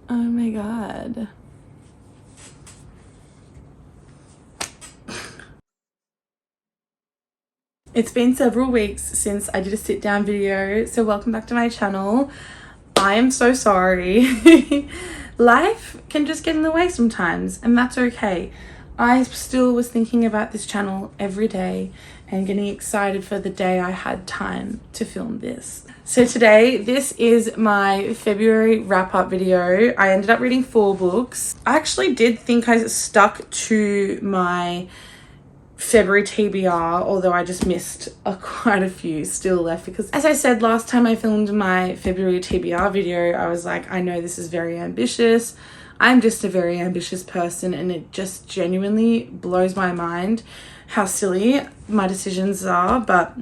Oh my god. It's been several weeks since I did a sit down video, so welcome back to my channel. I am so sorry. Life can just get in the way sometimes, and that's okay. I still was thinking about this channel every day and getting excited for the day I had time to film this. So today, this is my February wrap-up video. I ended up reading 4 books. I actually did think I stuck to my February TBR, although I just missed quite a few still left, because as I said last time I filmed my February TBR video, I was like, I know this is very ambitious. I'm just a very ambitious person, and it just genuinely blows my mind how silly my decisions are. But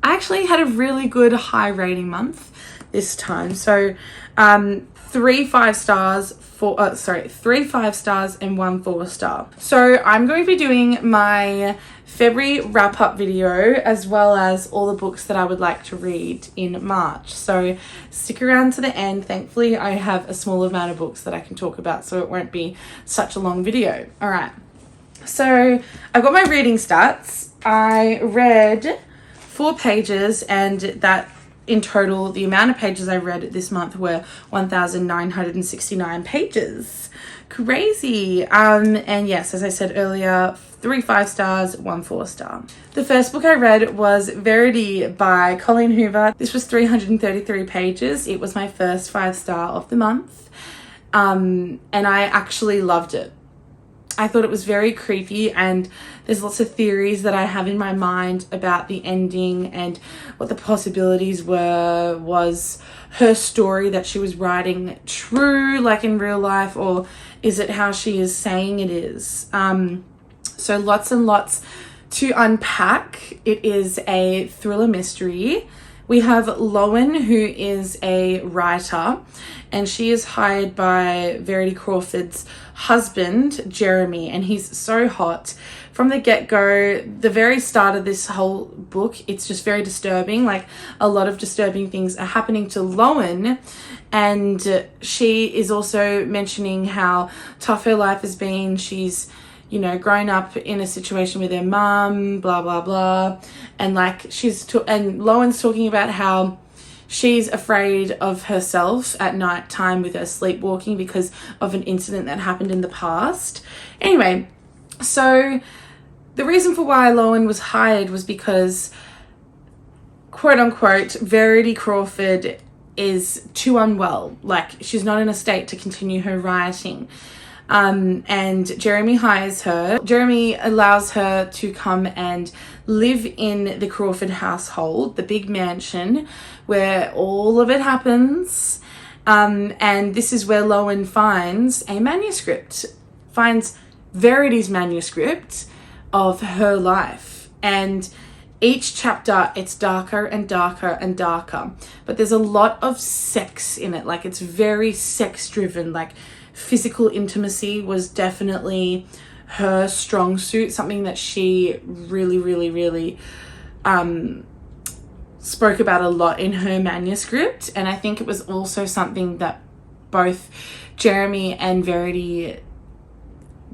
I actually had a really good high rating month this time. So 3 5 stars, 3 5 stars and 1 4 star. So I'm going to be doing my February wrap up video as well as all the books that I would like to read in March. So stick around to the end. Thankfully, I have a small amount of books that I can talk about, so it won't be such a long video. All right. So I've got my reading stats. I read 4 pages, and that in total, the amount of pages I read this month were 1,969 pages. Crazy. And yes, as I said earlier, 3 5 stars, 1 4 star. The first book I read was Verity by Colleen Hoover. This was 333 pages. It was my first 5 star of the month. And I actually loved it. I thought it was very creepy, and there's lots of theories that I have in my mind about the ending and what the possibilities were. Was her story that she was writing true, like in real life, or is it how she is saying it is? So lots and lots to unpack. It is a thriller mystery. We have Lowen, who is a writer, and she is hired by Verity Crawford's husband, Jeremy, and he's so hot. From the get-go, the very start of this whole book, it's just very disturbing. Like, a lot of disturbing things are happening to Lowen, and she is also mentioning how tough her life has been. She's, you know, grown up in a situation with her mum, blah, blah, blah. And like and Lowen's talking about how she's afraid of herself at night time with her sleepwalking because of an incident that happened in the past. Anyway, so the reason for why Lowen was hired was because, quote unquote, Verity Crawford is too unwell. Like, she's not in a state to continue her writing. And Jeremy hires her. Jeremy allows her to come and live in the Crawford household, the big mansion where all of it happens. And this is where Lowen finds a manuscript, finds Verity's manuscript of her life. And each chapter, it's darker and darker and darker. But there's a lot of sex in it. Like, it's very sex driven. Like, physical intimacy was definitely her strong suit, something that she really spoke about a lot in her manuscript. And I think it was also something that both Jeremy and Verity,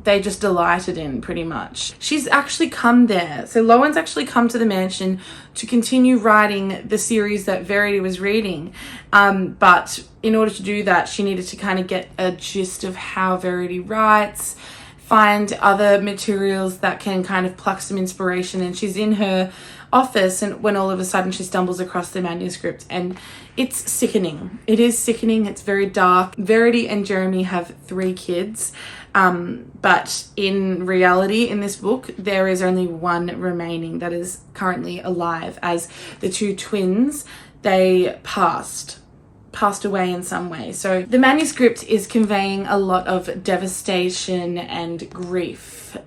they just delighted in, pretty much. She's actually come there. So Lowen's actually come to the mansion to continue writing the series that Verity was reading. But in order to do that, she needed to kind of get a gist of how Verity writes, find other materials that can kind of pluck some inspiration. And she's in her office, and when all of a sudden she stumbles across the manuscript, and it's sickening. It is sickening. It's very dark. Verity and Jeremy have 3 kids. But in reality, in this book, there is only 1 remaining that is currently alive, as the 2 twins, they passed away in some way. So the manuscript is conveying a lot of devastation and grief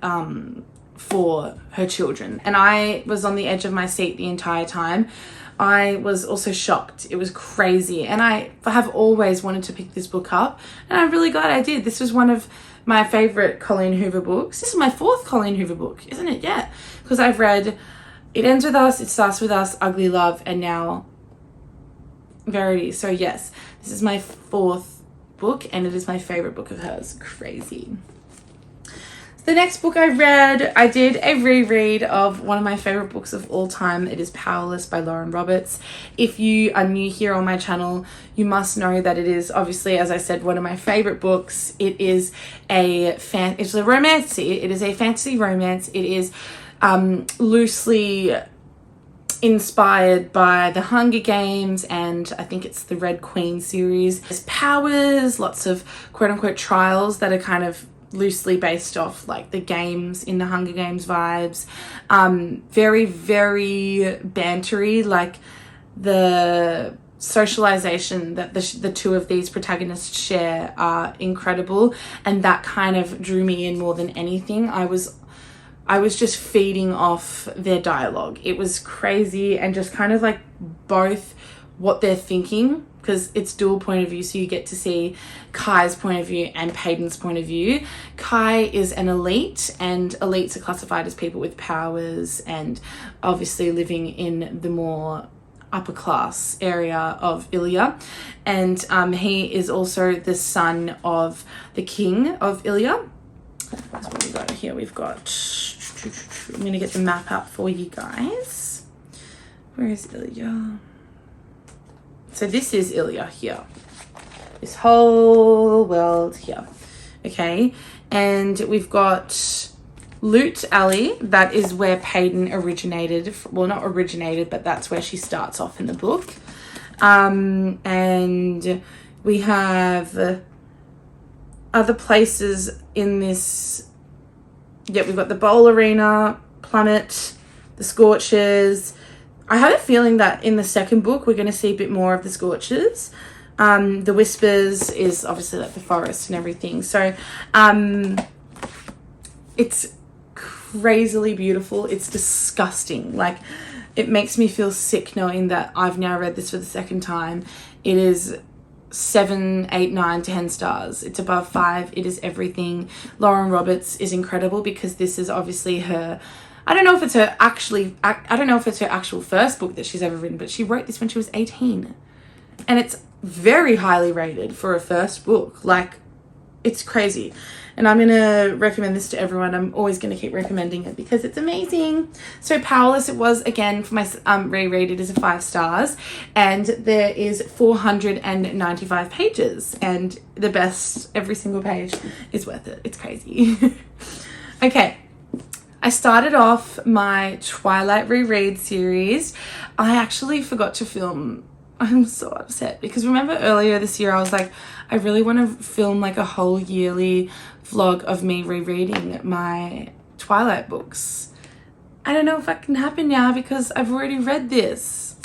for her children. And I was on the edge of my seat the entire time. I was also shocked. It was crazy. And I have always wanted to pick this book up, and I'm really glad I did. This was one of my favorite Colleen Hoover books. This is my 4th Colleen Hoover book, isn't it? Yeah, because I've read It Ends With Us, It Starts With Us, Ugly Love, and now Verity. So yes, this is my 4th book, and it is my favorite book of hers. Crazy. The next book I read, I did a reread of one of my favorite books of all time. It is Powerless by Lauren Roberts. If you are new here on my channel, you must know that it is obviously, as I said, one of my favorite books. It is it's a romance. It is a fantasy romance. It is loosely inspired by the Hunger Games, and I think it's the Red Queen series. There's powers, lots of quote-unquote trials that are kind of loosely based off like the games in the Hunger Games vibes. Very, very bantery, like the socialization that the two of these protagonists share are incredible, and that kind of drew me in more than anything. I was just feeding off their dialogue. It was crazy, and just kind of like both what they're thinking, because it's dual point of view, so you get to see Kai's point of view and Peyton's point of view. Kai is an elite, and elites are classified as people with powers and obviously living in the more upper class area of Ilya, and he is also the son of the king of Ilya. That's what we've got here. We've got, I'm going to get the map up for you guys. Where is Ilya? So this is Ilya here. This whole world here. Okay. And we've got Loot Alley. That is where Peyton originated. Well, not originated, but that's where she starts off in the book. And we have other places in this. Yeah, we've got the Bowl Arena, Plummet, the Scorchers. I have a feeling that in the second book we're going to see a bit more of the Scorchers. The Whispers is obviously like the forest and everything. So it's crazily beautiful. It's disgusting. Like, it makes me feel sick knowing that I've now read this for the second time. It is 7, 8, 9, 10 stars. It's above 5. It is everything. Lauren Roberts is incredible because this is obviously her, I don't know if it's her actual first book that she's ever written, but she wrote this when she was 18. And it's very highly rated for a first book. Like, it's crazy. And I'm going to recommend this to everyone. I'm always going to keep recommending it because it's amazing. So Powerless, it was, again, for my reread, it is a 5 stars. And there is 495 pages. And the best, every single page is worth it. It's crazy. Okay. I started off my Twilight reread series. I actually forgot to film. I'm so upset because remember earlier this year I was like, I really want to film like a whole yearly vlog of me rereading my Twilight books. I don't know if that can happen now because I've already read this.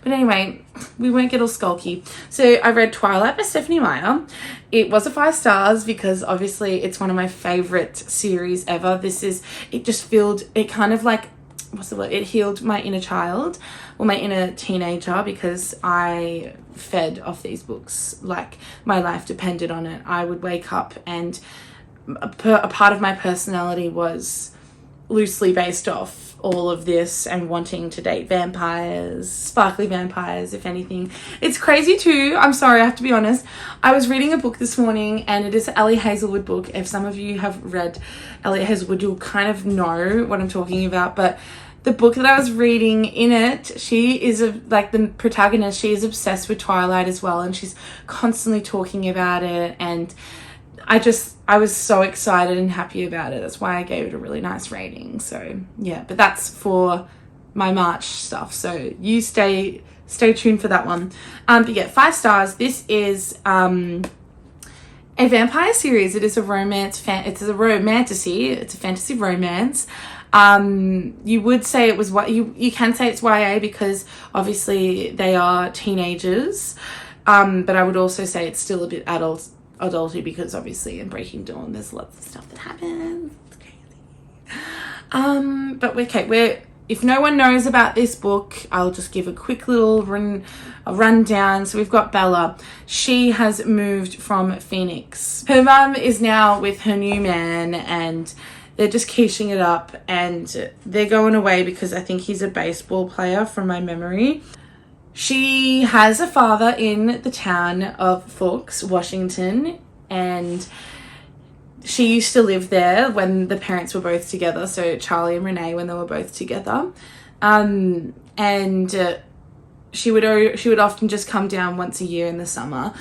But anyway, we won't get all skulky. So I read Twilight by Stephanie Meyer. It was a 5 stars because obviously it's one of my favorite series ever. It kind of like, what's the word? It healed my inner child, or my inner teenager, because I fed off these books. Like, my life depended on it. I would wake up and a part of my personality was loosely based off all of this and wanting to date vampires, sparkly vampires, if anything. It's crazy too. I'm sorry, I have to be honest. I was reading a book this morning, and it is an Ellie Hazelwood book. If some of you have read Ellie Hazelwood, you'll kind of know what I'm talking about. But the book that I was reading, in it, she is like the protagonist, she is obsessed with Twilight as well, and she's constantly talking about it, and I was so excited and happy about it. That's why I gave it a really nice rating. So yeah, but that's for my March stuff. So you stay tuned for that one. But yeah, 5 stars. This is a vampire series. It is a romance. It's a romantasy. It's a fantasy romance. You would say it was what you can say it's YA because obviously they are teenagers. But I would also say it's still a bit adulty because obviously in Breaking Dawn there's lots of stuff that happens. It's crazy. But okay, if no one knows about this book, I'll just give a quick little rundown. So we've got Bella. She has moved from Phoenix. Her mum is now with her new man, and they're just quiching it up, and they're going away because I think he's a baseball player from my memory. She has a father in the town of Forks, Washington, and she used to live there when the parents were both together. So Charlie and Renee, when they were both together. She would often just come down once a year in the summer,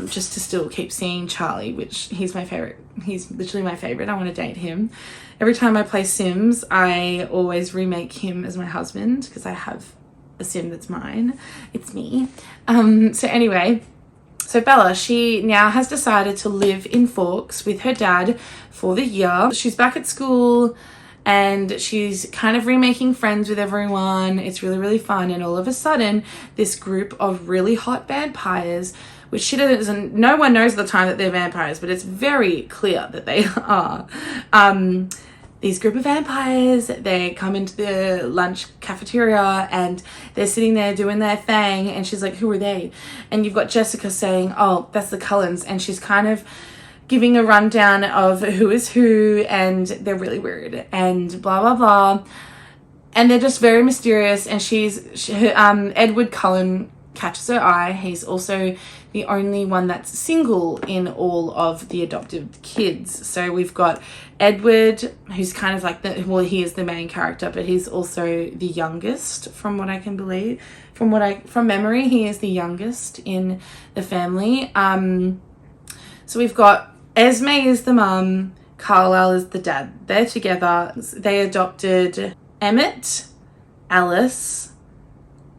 just to still keep seeing Charlie, which he's my favorite. He's literally my favorite. I want to date him. Every time I play Sims, I always remake him as my husband because I have a Sim that's mine. It's me. So anyway, so Bella, she now has decided to live in Forks with her dad for the year. She's back at school and she's kind of remaking friends with everyone. It's really, really fun. And all of a sudden, this group of really hot vampires, which she doesn't, no one knows at the time that they're vampires, but it's very clear that they are. These group of vampires, they come into the lunch cafeteria and they're sitting there doing their thing. And she's like, who are they? And you've got Jessica saying, oh, that's the Cullens. And she's kind of giving a rundown of who is who, and they're really weird and blah, blah, blah. And they're just very mysterious. And Edward Cullen catches her eye. He's also the only one that's single in all of the adoptive kids. So we've got Edward, who's kind of like he is the main character, but he's also the youngest from what I can believe. From memory, he is the youngest in the family. So we've got Esme is the mum, Carlisle is the dad. They're together. They adopted Emmett, Alice,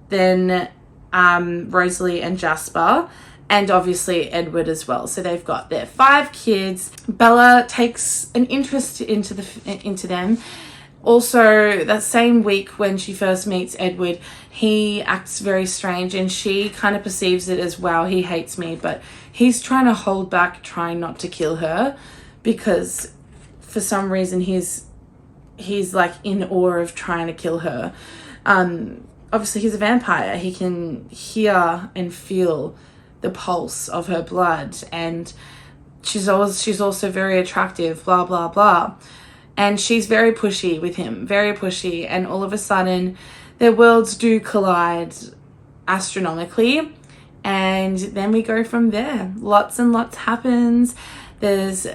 then Rosalie and Jasper, and obviously Edward as well. So they've got their 5 kids. Bella takes an interest into them. Also, that same week when she first meets Edward, he acts very strange and she kind of perceives it as, wow, he hates me, but he's trying to hold back, trying not to kill her because for some reason he's like in awe of trying to kill her. Obviously he's a vampire. He can hear and feel the pulse of her blood, and she's also very attractive, blah, blah, blah. And she's very pushy with him, very pushy. And all of a sudden, their worlds do collide astronomically. And then we go from there. Lots and lots happens. There's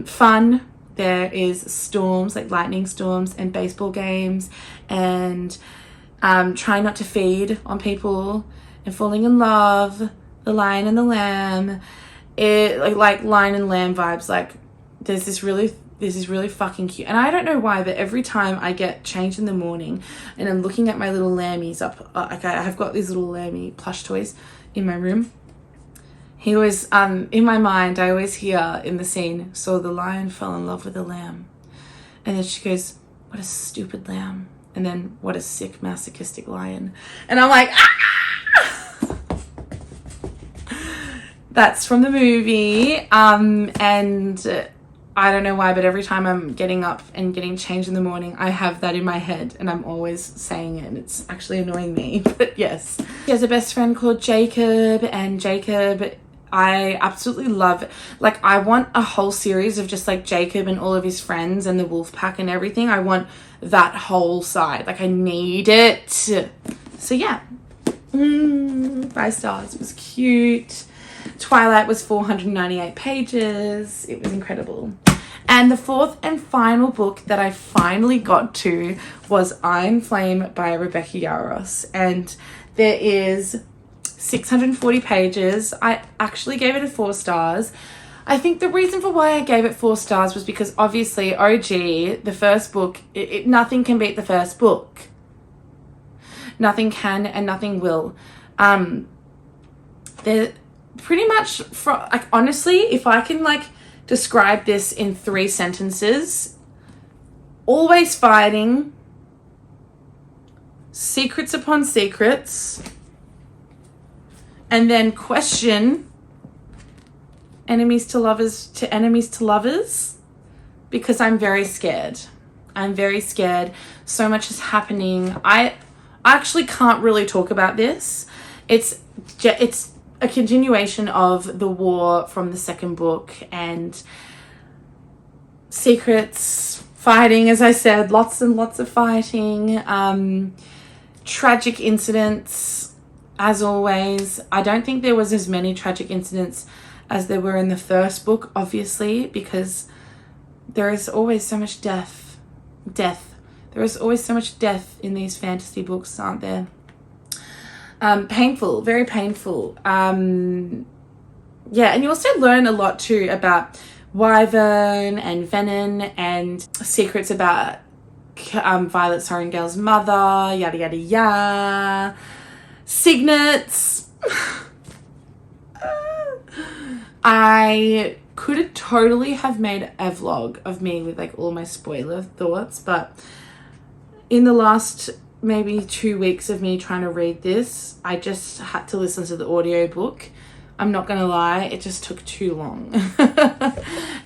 fun. There is storms, like lightning storms and baseball games. And trying not to feed on people. And falling in love. The Lion and the Lamb. Like Lion and Lamb vibes. Like, this is really fucking cute. And I don't know why, but every time I get changed in the morning and I'm looking at my little lammies up, I've got these little lammy plush toys in my room. He always, in my mind, I always hear in the scene, so the lion fell in love with the lamb. And then she goes, what a stupid lamb. And then, what a sick, masochistic lion. And I'm like, ah! That's from the movie. And I don't know why, but every time I'm getting up and getting changed in the morning, I have that in my head and I'm always saying it and it's actually annoying me, but yes. She has a best friend called Jacob, and Jacob, I absolutely love. Like, I want a whole series of just like Jacob and all of his friends and the wolf pack and everything. I want that whole side. Like, I need it. So yeah, 5 stars. It was cute. Twilight was 498 pages. It was incredible. And the 4th and final book that I finally got to was Iron Flame by Rebecca Yarros. And there is 640 pages. I actually gave it a 4 stars. I think the reason for why I gave it 4 stars was because obviously OG, the first book, nothing can beat the first book. Nothing can and nothing will. They're pretty much, like, honestly, if I can like describe this in 3 sentences: always fighting, secrets upon secrets, and then question, enemies to lovers, because I'm very scared. I'm very scared. So much is happening. I actually can't really talk about this. It's a continuation of the war from the second book, and secrets, fighting, as I said, lots and lots of fighting, tragic incidents, as always, I don't think there was as many tragic incidents as there were in the first book, obviously, because there is always so much death. There is always so much death in these fantasy books, aren't there? Painful, very painful. Yeah, and you also learn a lot too about Wyvern and Venom and secrets about Violet Sorrengail's mother, yada yada yada. Signets. I could totally have made a vlog of me with like all my spoiler thoughts, but in the last maybe 2 weeks of me trying to read this, I just had to listen to the audiobook. I'm not gonna lie, it just took too long.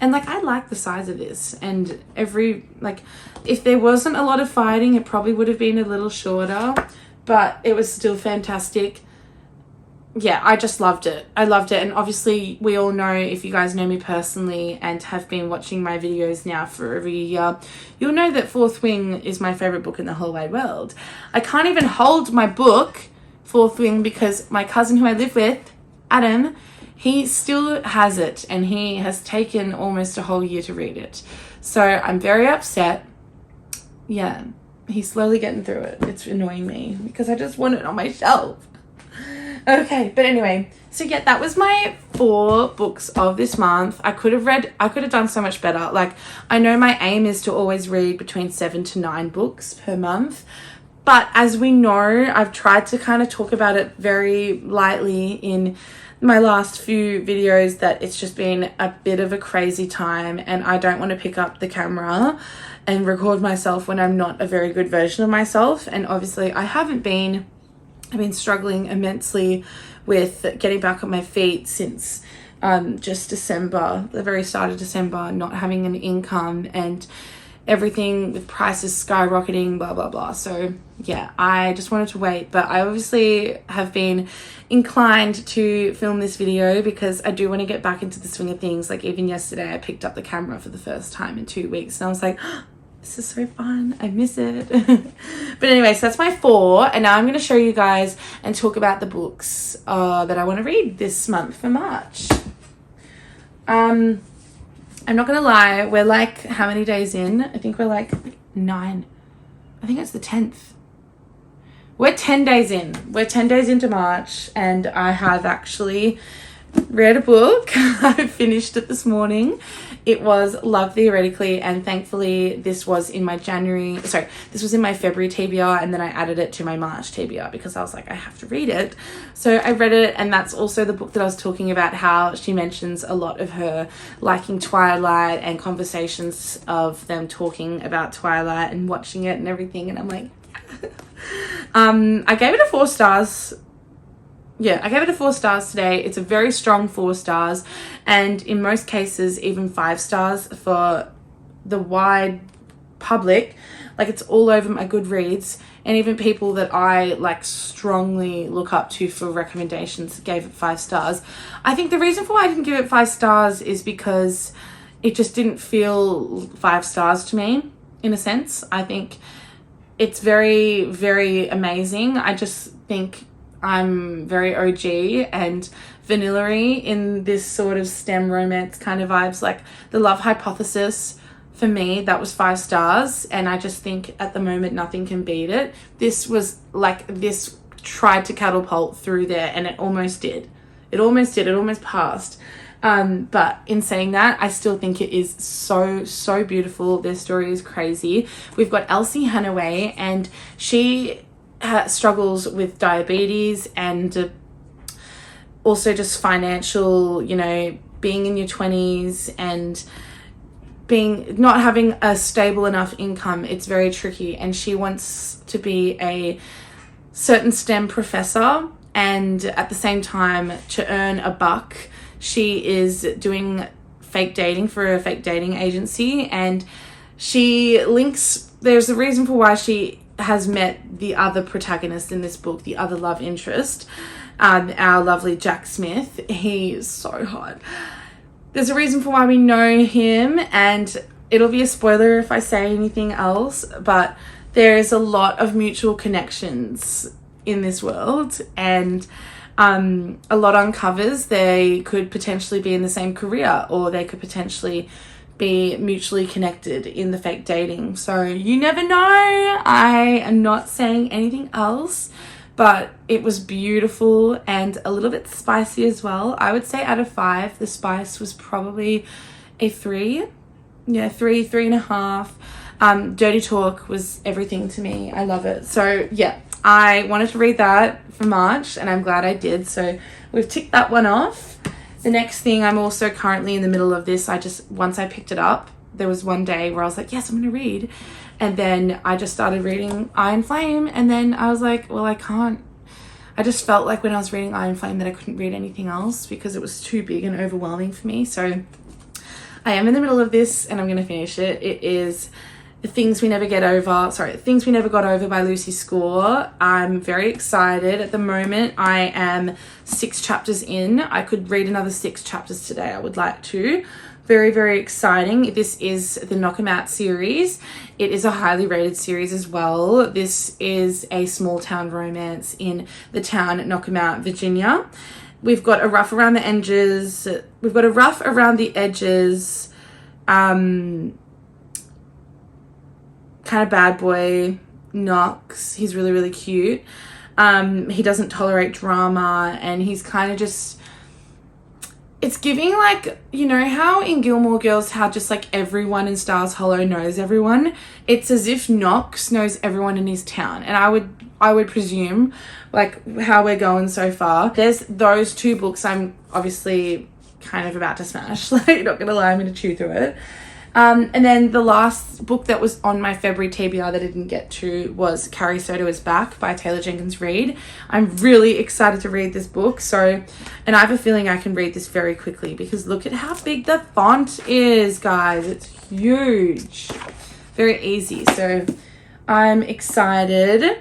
And like, I like the size of this, and if there wasn't a lot of fighting, it probably would have been a little shorter, but it was still fantastic. Yeah, I just loved it. I loved it. And obviously we all know, if you guys know me personally and have been watching my videos now for over a year, you'll know that Fourth Wing is my favorite book in the whole wide world. I can't even hold my book, Fourth Wing, because my cousin who I live with, Adam, he still has it, and he has taken almost a whole year to read it. So I'm very upset. Yeah, he's slowly getting through it. It's annoying me because I just want it on my shelf. Okay, but anyway, so yeah, that was my 4 books of this month. I could have done so much better. Like, I know my aim is to always read between 7 to 9 books per month, but as we know, I've tried to kind of talk about it very lightly in my last few videos that it's just been a bit of a crazy time, and I don't want to pick up the camera and record myself when I'm not a very good version of myself. And obviously I've been struggling immensely with getting back on my feet since just December, the very start of December, not having an income and everything with prices skyrocketing, blah blah blah. So yeah, I just wanted to wait, but I obviously have been inclined to film this video because I do want to get back into the swing of things. Like, even yesterday I picked up the camera for the first time in 2 weeks, and I was like, this is so fun, I miss it. But anyway, so that's my 4, and now I'm going to show you guys and talk about the books that I want to read this month for March. I'm not gonna lie, we're like, how many days in? I think we're like 9. I think it's the 10th. We're 10 days in. We're 10 days into March, and I have actually read a book. I finished it this morning. It was Love Theoretically, and thankfully this was in my February TBR, and then I added it to my March TBR because I was like, I have to read it. So I read it, and that's also the book that I was talking about, how she mentions a lot of her liking Twilight and conversations of them talking about Twilight and watching it and everything, and I'm like, I gave it a 4 stars. Yeah, I gave it a 4 stars today. It's a very strong 4 stars, and in most cases even 5 stars for the wide public. Like, it's all over my Goodreads, and even people that I like strongly look up to for recommendations gave it 5 stars. I think the reason for why I didn't give it 5 stars is because it just didn't feel 5 stars to me, in a sense. I think it's very, very amazing. I just think I'm very OG and vanilla-y in this sort of STEM romance kind of vibes. Like, The Love Hypothesis, for me, that was 5 stars, and I just think at the moment nothing can beat it. This was like, this tried to catapult through there, and it almost did. It almost passed. But in saying that, I still think it is so beautiful. Their story is crazy. We've got Elsie Hanaway, and she struggles with diabetes and also just financial, being in your 20s and not having a stable enough income. It's very tricky, and she wants to be a certain STEM professor, and at the same time, to earn a buck, she is doing fake dating for a fake dating agency, and there's a reason for why she has met the other protagonist in this book, the other love interest, our lovely Jack Smith. He is so hot. There's a reason for why we know him, and it'll be a spoiler if I say anything else, but there is a lot of mutual connections in this world, and a lot on covers they could potentially be in the same career, or they could potentially be mutually connected in the fake dating. So you never know. I am not saying anything else, but it was beautiful and a little bit spicy as well. I would say out of 5, the spice was probably a 3. Yeah, 3.5. Dirty Talk was everything to me. I love it. So yeah, I wanted to read that for March, and I'm glad I did. So we've ticked that one off. The next thing, I'm also currently in the middle of this. Once I picked it up, there was one day where I was like, yes, I'm going to read. And then I just started reading Iron Flame. And then I was like, well, I can't. I just felt like when I was reading Iron Flame that I couldn't read anything else because it was too big and overwhelming for me. So I am in the middle of this and I'm going to finish it. It is Things We Never Got Over by Lucy Score. I'm very excited. At the moment, I am 6 chapters in. I could read another 6 chapters today. I would like to. Very, very exciting. This is the Knock 'Em Out series. It is a highly rated series as well. This is a small town romance in the town Knock 'Em Out, Virginia. We've got a rough around the edges. Kind of bad boy Knox. He's really, really cute. He doesn't tolerate drama, and he's kind of just, it's giving like, you know how in Gilmore Girls how just like everyone in Stars Hollow knows everyone. It's as if Knox knows everyone in his town, and I would presume like how we're going so far. There's those 2 books I'm obviously kind of about to smash. Like, not gonna lie, I'm gonna chew through it. And then the last book that was on my February TBR that I didn't get to was Carrie Soto Is Back by Taylor Jenkins Reid. I'm really excited to read this book. And I have a feeling I can read this very quickly because look at how big the font is, guys. It's huge. Very easy. So I'm excited.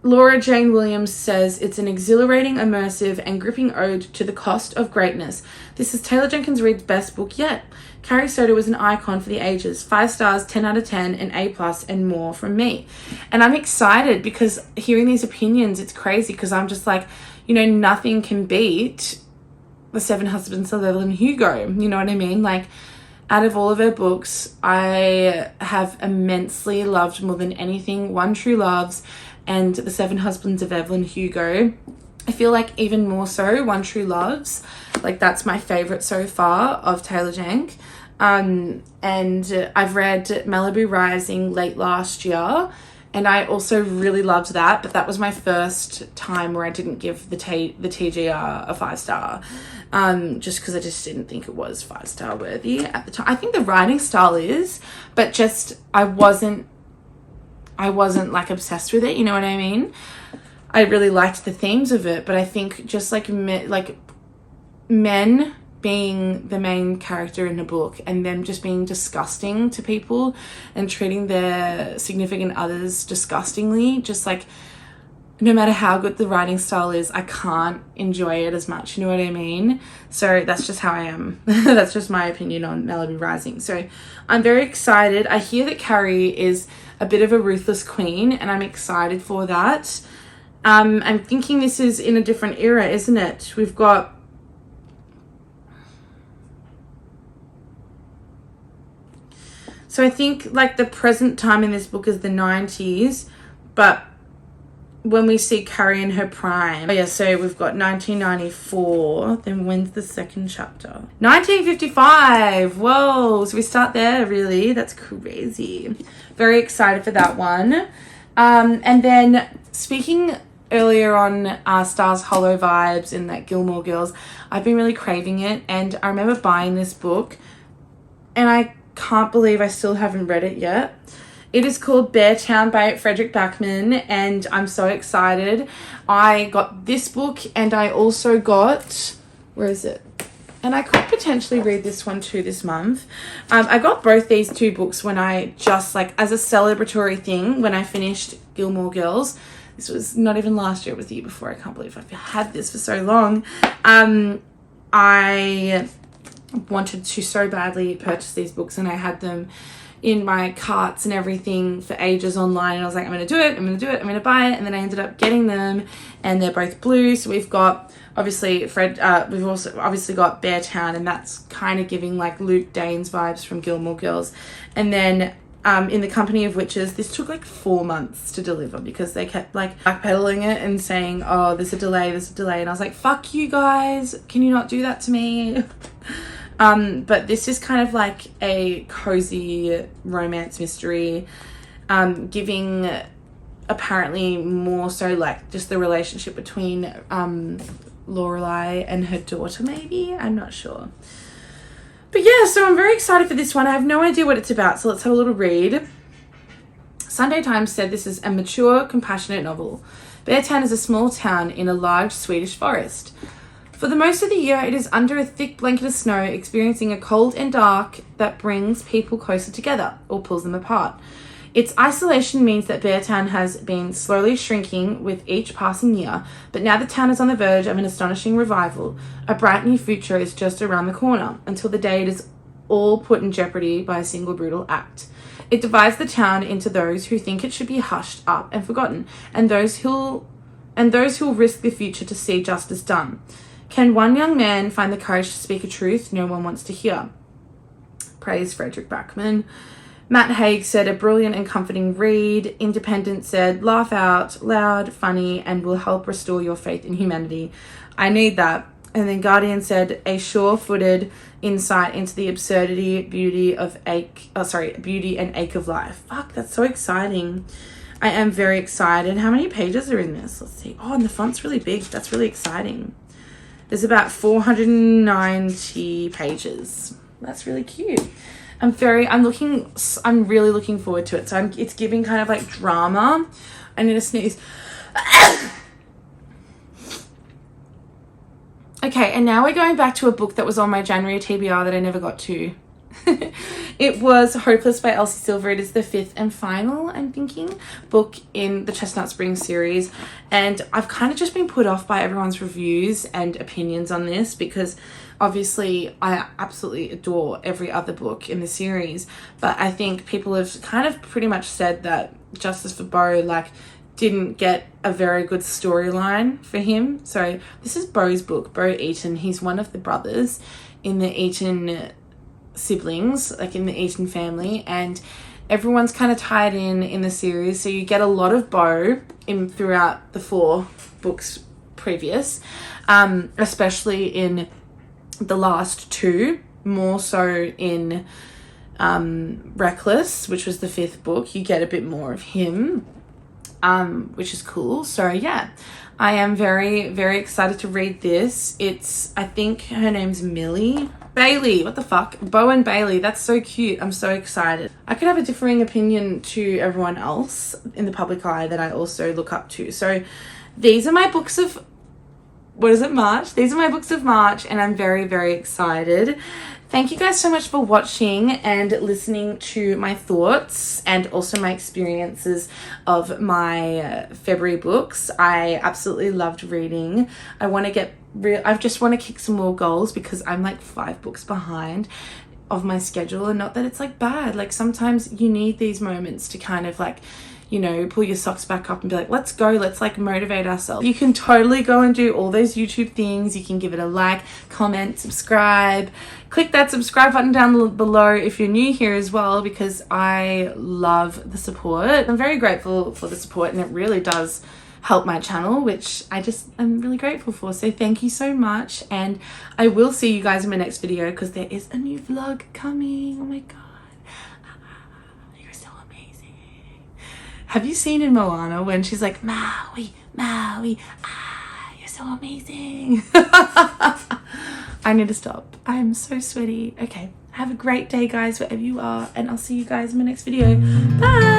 Laura Jane Williams says it's an exhilarating, immersive, and gripping ode to the cost of greatness. This is Taylor Jenkins Reid's best book yet. Carrie Soto was an icon for the ages. 5 stars, 10 out of 10, and A+, and more from me. And I'm excited because hearing these opinions, it's crazy because I'm just like, you know, nothing can beat The 7 Husbands of Evelyn Hugo. You know what I mean? Like, out of all of her books, I have immensely loved more than anything One True Loves and The 7 Husbands of Evelyn Hugo. I feel like even more so One True Loves. Like, that's my favorite so far of Taylor Jenk. And I've read Malibu Rising late last year, and I also really loved that, but that was my first time where I didn't give the TGR a 5-star, just because I just didn't think it was 5-star worthy at the time. I think the writing style is, but just I wasn't like obsessed with it, you know what I mean? I really liked the themes of it, but I think just like men being the main character in the book and them just being disgusting to people and treating their significant others disgustingly, just like no matter how good the writing style is, I can't enjoy it as much, you know what I mean? So that's just how I am. That's just my opinion on Malibu Rising. So I'm very excited. I hear that Carrie is a bit of a ruthless queen, and I'm excited for that. I'm thinking this is in a different era, isn't it? We've got so I think like the present time in this book is the 90s, but when we see Carrie in her prime, oh yeah, so we've got 1994, then when's the second chapter? 1955, whoa, so we start there, really? That's crazy. Very excited for that one. And then speaking earlier on Stars Hollow vibes and that Gilmore Girls, I've been really craving it, and I remember buying this book, and I can't believe I still haven't read it yet. It is called Beartown by Frederick Backman, and I'm so excited. I got this book, and I also got, where is it? And I could potentially read this one too this month. I got both these 2 books when I just like, as a celebratory thing, when I finished Gilmore Girls. This was not even last year, it was the year before. I can't believe I've had this for so long. I wanted to so badly purchase these books, and I had them in my carts and everything for ages online, and I was like, I'm gonna do it, I'm gonna buy it, and then I ended up getting them, and they're both blue. So we've got obviously we've also obviously got Beartown, and that's kind of giving like Luke Danes vibes from Gilmore Girls. And then in the Company of Witches, this took like 4 months to deliver because they kept like backpedaling it and saying, oh, there's a delay, and I was like, fuck you guys, can you not do that to me? But this is kind of like a cozy romance mystery, giving apparently more so like just the relationship between Lorelai and her daughter, maybe, I'm not sure. But yeah, so I'm very excited for this one. I have no idea what it's about, so let's have a little read. Sunday Times said this is a mature, compassionate novel. Beartown is a small town in a large Swedish forest. For the most of the year, it is under a thick blanket of snow, experiencing a cold and dark that brings people closer together or pulls them apart. Its isolation means that Beartown has been slowly shrinking with each passing year, but now the town is on the verge of an astonishing revival. A bright new future is just around the corner, until the day it is all put in jeopardy by a single brutal act. It divides the town into those who think it should be hushed up and forgotten, and those who'll risk the future to see justice done. Can one young man find the courage to speak a truth no one wants to hear? Praise Frederick Backman. Matt Haig said, a brilliant and comforting read. Independent said, laugh out loud, funny, and will help restore your faith in humanity. I need that. And then Guardian said, a sure-footed insight into the absurdity, beauty and ache of life. Fuck, that's so exciting. I am very excited. How many pages are in this? Let's see. Oh, and the font's really big. That's really exciting. There's about 490 pages. That's really cute. I'm really looking forward to it. So it's giving kind of like drama. I need to sneeze. Okay, and now we're going back to a book that was on my January TBR that I never got to. It was Hopeless by Elsie Silver. It is the 5th and final, I'm thinking, book in the Chestnut Springs series. And I've kind of just been put off by everyone's reviews and opinions on this because obviously I absolutely adore every other book in the series. But I think people have kind of pretty much said that Justice for Beau, like, didn't get a very good storyline for him. So this is Beau's book, Beau Eaton. He's one of the brothers in the Eaton siblings, like in the Eaton family, and everyone's kind of tied in the series, so you get a lot of Beau throughout the 4 books previous, especially in the last 2, more so in Reckless, which was the 5th book. You get a bit more of him, which is cool. So yeah, I am very, very excited to read this. I think her name's Bailey, what the fuck? Beau and Bailey, that's so cute. I'm so excited. I could have a differing opinion to everyone else in the public eye that I also look up to. So these are my books of, March? These are my books of March, and I'm very, very excited. Thank you guys so much for watching and listening to my thoughts and also my experiences of my February books. I absolutely loved reading. I just want to kick some more goals because I'm like 5 books behind of my schedule, and not that it's like bad. Like sometimes you need these moments to kind of like, you know, pull your socks back up and be like, let's go, let's like motivate ourselves. You can totally go and do all those YouTube things. You can give it a like, comment, subscribe. Click that subscribe button down below if you're new here as well, because I love the support. I'm very grateful for the support, and it really does help my channel, which I'm really grateful for. So thank you so much, and I will see you guys in my next video because there is a new vlog coming. Oh my god. Have you seen in Moana when she's like, Maui, Maui, you're so amazing. I need to stop. I'm so sweaty. Okay, have a great day, guys, wherever you are, and I'll see you guys in my next video. Bye.